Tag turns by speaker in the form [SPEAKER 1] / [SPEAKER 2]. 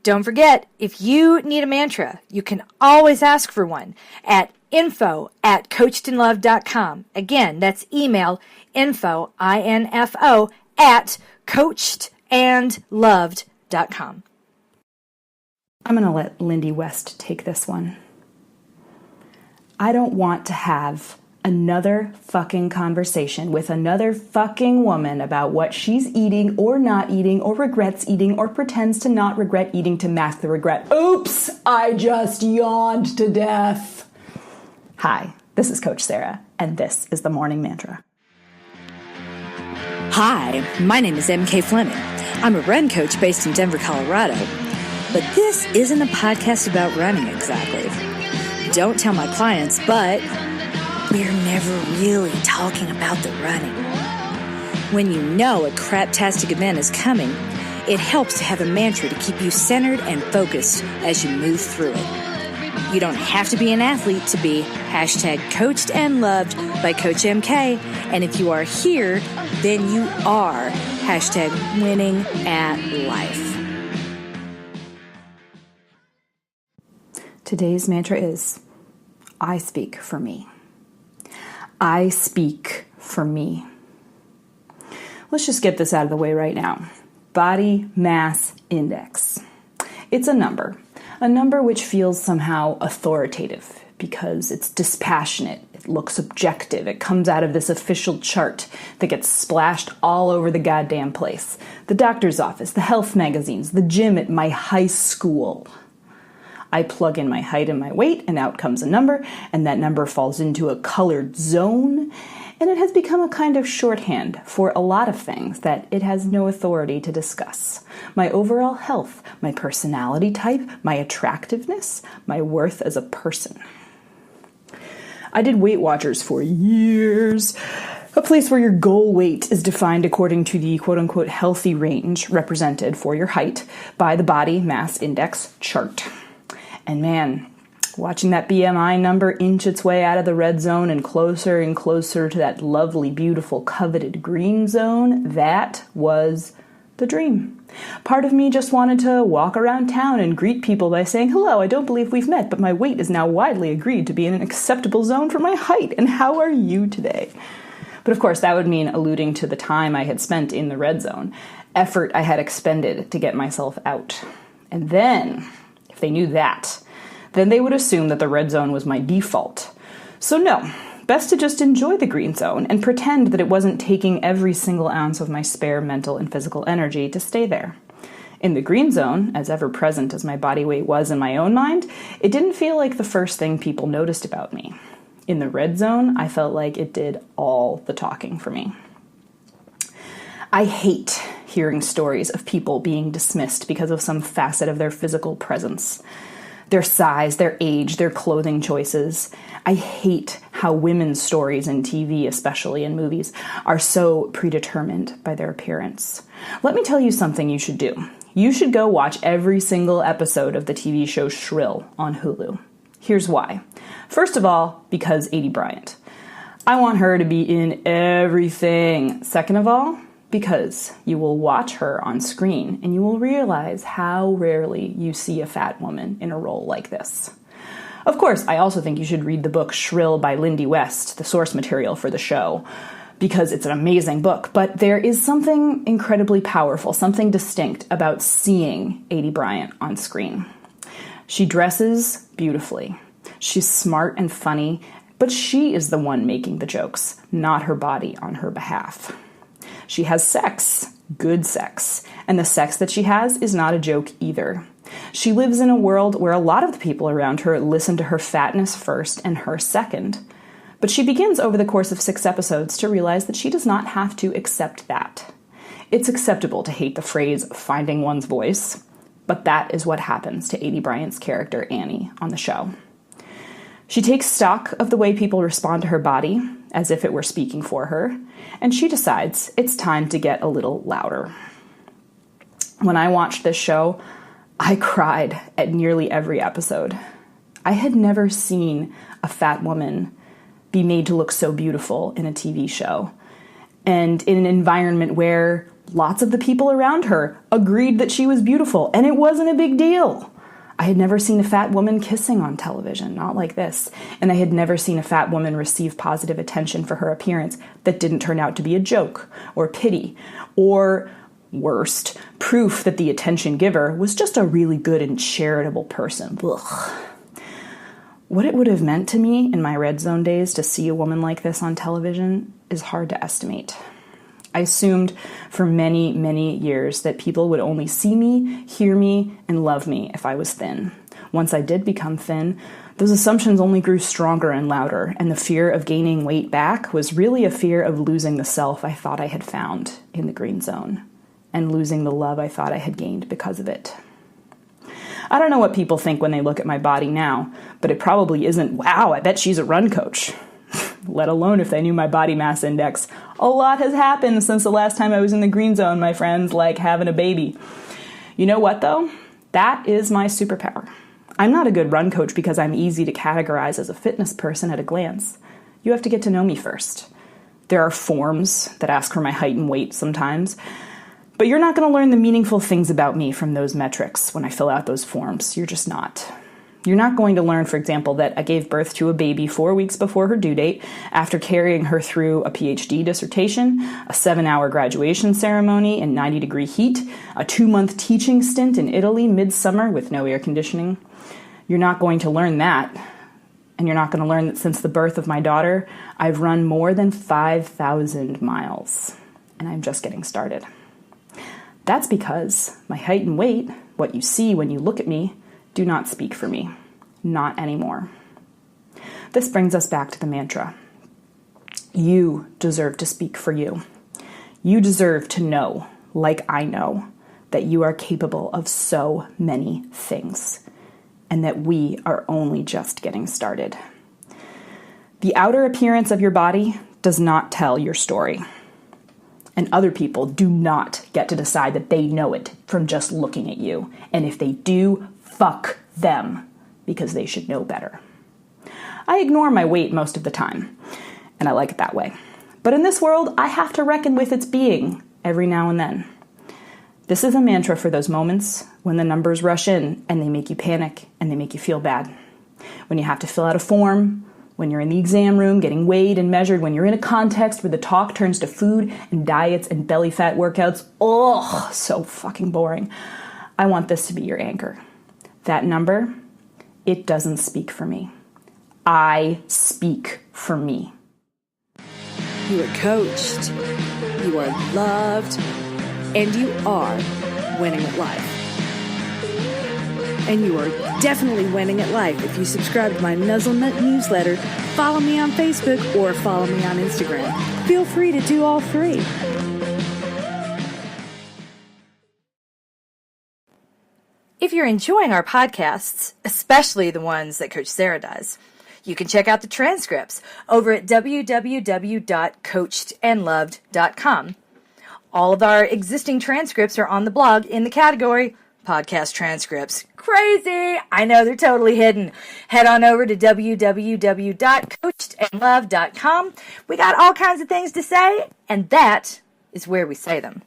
[SPEAKER 1] Don't forget, if you need a mantra, you can always ask for one at info@coachedandloved.com. Again, that's email info, I-N-F-O, at coachedandloved.com.
[SPEAKER 2] I'm going to let Lindy West take this one. I don't want to have another fucking conversation with another fucking woman about what she's eating or not eating or regrets eating or pretends to not regret eating to mask the regret. Oops, I just yawned to death. Hi, this is Coach Sarah, and this is the Morning Mantra.
[SPEAKER 1] Hi, my name is MK Fleming. I'm a run coach based in Denver, Colorado. But this isn't a podcast about running exactly. Don't tell my clients, but we're never really talking about the running. When you know a craptastic event is coming, it helps to have a mantra to keep you centered and focused as you move through it. You don't have to be an athlete to be #coached and loved by Coach MK. And if you are here, then you are #winning at life.
[SPEAKER 2] Today's mantra is, I speak for me. I speak for me. Let's just get this out of the way right now. Body mass index. It's a number which feels somehow authoritative because it's dispassionate, it looks objective, it comes out of this official chart that gets splashed all over the goddamn place. The doctor's office, the health magazines, the gym at my high school. I plug in my height and my weight, and out comes a number, and that number falls into a colored zone, and it has become a kind of shorthand for a lot of things that it has no authority to discuss. My overall health, my personality type, my attractiveness, my worth as a person. I did Weight Watchers for years, a place where your goal weight is defined according to the quote-unquote healthy range represented for your height by the body mass index chart. And man, watching that BMI number inch its way out of the red zone and closer to that lovely, beautiful, coveted green zone, that was the dream. Part of me just wanted to walk around town and greet people by saying, "Hello, I don't believe we've met, but my weight is now widely agreed to be in an acceptable zone for my height, and how are you today?" But of course, that would mean alluding to the time I had spent in the red zone, effort I had expended to get myself out. And then, if they knew that, then they would assume that the red zone was my default. So no, best to just enjoy the green zone and pretend that it wasn't taking every single ounce of my spare mental and physical energy to stay there. In the green zone, as ever present as my body weight was in my own mind, it didn't feel like the first thing people noticed about me. In the red zone, I felt like it did all the talking for me. I hate hearing stories of people being dismissed because of some facet of their physical presence. Their size, their age, their clothing choices. I hate how women's stories in TV, especially in movies, are so predetermined by their appearance. Let me tell you something you should do. You should go watch every single episode of the TV show Shrill on Hulu. Here's why. First of all, because Aidy Bryant. I want her to be in everything. Second of all, because you will watch her on screen and you will realize how rarely you see a fat woman in a role like this. Of course, I also think you should read the book Shrill by Lindy West, the source material for the show, because it's an amazing book. But there is something incredibly powerful, something distinct about seeing Aidy Bryant on screen. She dresses beautifully. She's smart and funny, but she is the one making the jokes, not her body on her behalf. She has sex, good sex, and the sex that she has is not a joke either. She lives in a world where a lot of the people around her listen to her fatness first and her second. But she begins over the course of 6 episodes to realize that she does not have to accept that. It's acceptable to hate the phrase finding one's voice, but that is what happens to Aidy Bryant's character Annie on the show. She takes stock of the way people respond to her body, as if it were speaking for her, and she decides it's time to get a little louder. When I watched this show, I cried at nearly every episode. I had never seen a fat woman be made to look so beautiful in a TV show, and in an environment where Lots of the people around her agreed that she was beautiful, and it wasn't a big deal. I had never seen a fat woman kissing on television, not like this, and I had never seen a fat woman receive positive attention for her appearance that didn't turn out to be a joke or pity or, worst, proof that the attention giver was just a really good and charitable person. Ugh. What it would have meant to me in my red zone days to see a woman like this on television is hard to estimate. I assumed for many, many years that people would only see me, hear me, and love me if I was thin. Once I did become thin, those assumptions only grew stronger and louder, and the fear of gaining weight back was really a fear of losing the self I thought I had found in the green zone, and losing the love I thought I had gained because of it. I don't know what people think when they look at my body now, but it probably isn't, wow, I bet she's a run coach. Let alone if they knew my body mass index. A lot has happened since the last time I was in the green zone, my friends, like having a baby. You know what, though? That is my superpower. I'm not a good run coach because I'm easy to categorize as a fitness person at a glance. You have to get to know me first. There are forms that ask for my height and weight sometimes, but you're not going to learn the meaningful things about me from those metrics when I fill out those forms. You're just not. You're not going to learn, for example, that I gave birth to a baby 4 weeks before her due date after carrying her through a PhD dissertation, a 7-hour graduation ceremony in 90-degree heat, a 2-month teaching stint in Italy midsummer with no air conditioning. You're not going to learn that. And you're not going to learn that since the birth of my daughter, I've run more than 5,000 miles. And I'm just getting started. That's because my height and weight, what you see when you look at me, do not speak for me. Not anymore. This brings us back to the mantra. You deserve to speak for you. You deserve to know, like I know, that you are capable of so many things, and that we are only just getting started. The outer appearance of your body does not tell your story. And other people do not get to decide that they know it from just looking at you. And if they do, fuck them, because they should know better. I ignore my weight most of the time, and I like it that way. But in this world, I have to reckon with its being every now and then. This is a mantra for those moments when the numbers rush in and they make you panic and they make you feel bad. When you have to fill out a form, when you're in the exam room getting weighed and measured, when you're in a context where the talk turns to food and diets and belly fat workouts. Oh, so fucking boring. I want this to be your anchor. That number, it doesn't speak for me. I speak for me.
[SPEAKER 1] You are coached, you are loved, and you are winning at life. And you are definitely winning at life if you subscribe to my Nuzzlenut newsletter, follow me on Facebook, or follow me on Instagram. Feel free to do all three. If you're enjoying our podcasts, especially the ones that Coach Sarah does, you can check out the transcripts over at www.coachedandloved.com. All of our existing transcripts are on the blog in the category Podcast Transcripts. Crazy! I know they're totally hidden. Head on over to www.coachedandloved.com. We got all kinds of things to say, and that is where we say them.